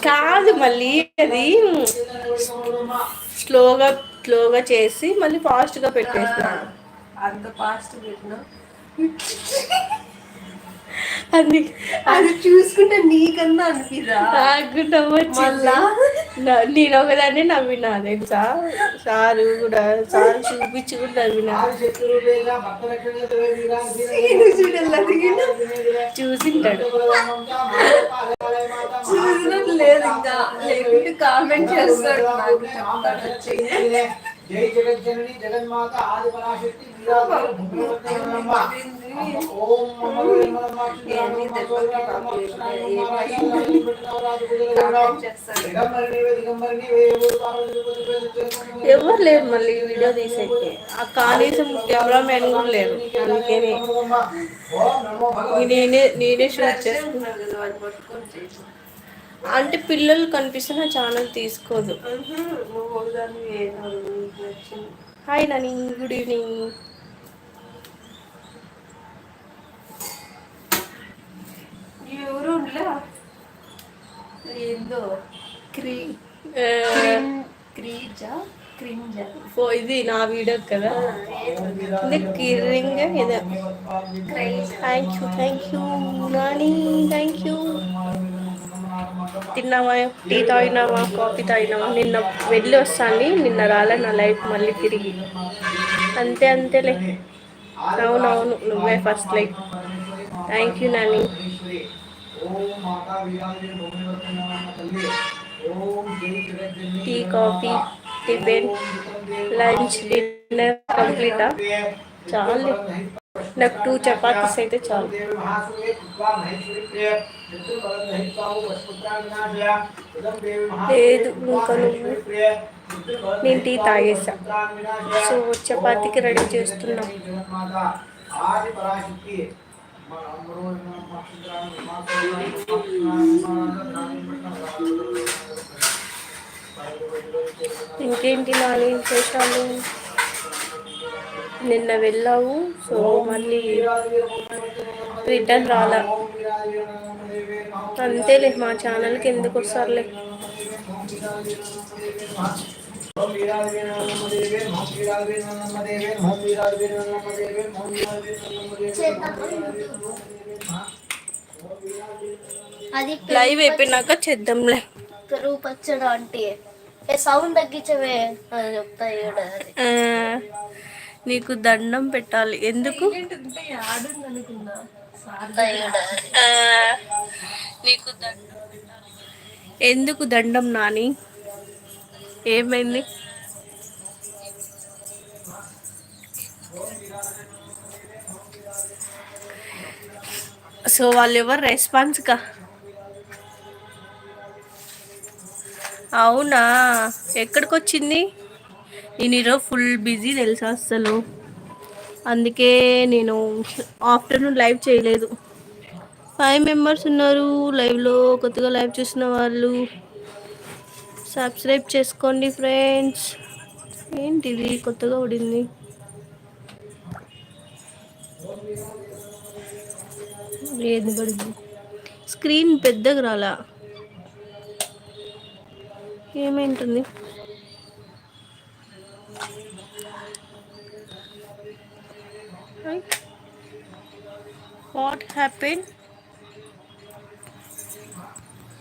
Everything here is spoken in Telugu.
కాదు మళ్ళీ అది స్లోగా స్లోగా చేసి మళ్ళీ ఫాస్ట్గా పెట్టేస్తున్నాను. అంత ఫాస్ట్ పెట్టినా అది అది చూసుకుంటే నీకన్నా అనిపిదా నాకు నవ్వొచ్చింది. నేను ఒకదాన్ని నవ్వినా తెలుసా. సారు కూడా సారు చూపించి కూడా నవ్వినా. చూసింటాడు. లేదు ఇంకా లేకుంటే కామెంట్ చేస్తాడు నాకు చెప్తాడు వచ్చి. జై జగజ్జనని జగన్మాత ఆది పరాశక్తి ఎవరు లేరు మళ్ళీ వీడియో తీసేకి. ఆ కనీసం కెమెరామెన్ కూడా లేరు. అందుకని నేనే షూట్ చేసుకున్నాను. అంటే పిల్లలు కనిపిస్తే నా ఛానల్ తీసుకోదు. Hi Nani, good evening. ఎవరు ఏందో ఇది నా వీడియో కదా. కిరింగ్ ఇదే. Thank you Nani, thank you. తిన్నావా, టీ తాగినావా, కాఫీ తాగినావా? నిన్న వెళ్ళి వస్తాను, నిన్న రాలే నా లైఫ్ మళ్ళీ తిరిగి. అంతేలే. అవునవును, నువ్వే first life. Thank you Nani. Tea, coffee, tiffin, lunch, dinner కంప్లీటా? చాలు, నాకు 2 చపాతీస్ అయితే చాలు. లేదు ఇంకా నువ్వు. నేను టీ తాగేసా, సో చపాతీకి రెడీ చేస్తున్నా. ఇంకేంటి నాని విశేషాలు? నిన్న వెళ్ళావు, సో మళ్ళీ రిటర్న్ రాలా. అంతేలే, మా ఛానల్కి ఎందుకు వస్తారులే. అది లైవ్ అయిపోయినాక చేద్దాంలే. పెరుగు పచ్చడి అంటే సౌండ్ తగ్గించవే చెప్తాయి. నీకు దండం పెట్టాలి. ఎందుకు? నీకు దండం పెట్టాలి. ఎందుకు దండం నాని? ఏమైంది? సో వాళ్ళు ఎవరు రెస్పాన్స్గా? అవునా, ఎక్కడికి వచ్చింది? నేను ఈరోజు ఫుల్ బిజీ తెలుసా అసలు. అందుకే నేను ఆఫ్టర్నూన్ లైవ్ చేయలేదు. 5 మెంబర్స్ ఉన్నారు లైవ్లో. కొత్తగా లైవ్ చూసిన వాళ్ళు సబ్స్క్రైబ్ చేసుకోండి ఫ్రెండ్స్. ఏంటిది కొత్తగా పడింది? ఏది పడింది? స్క్రీన్ పెద్దగా రాలా. ఏమైంటుంది? What happened?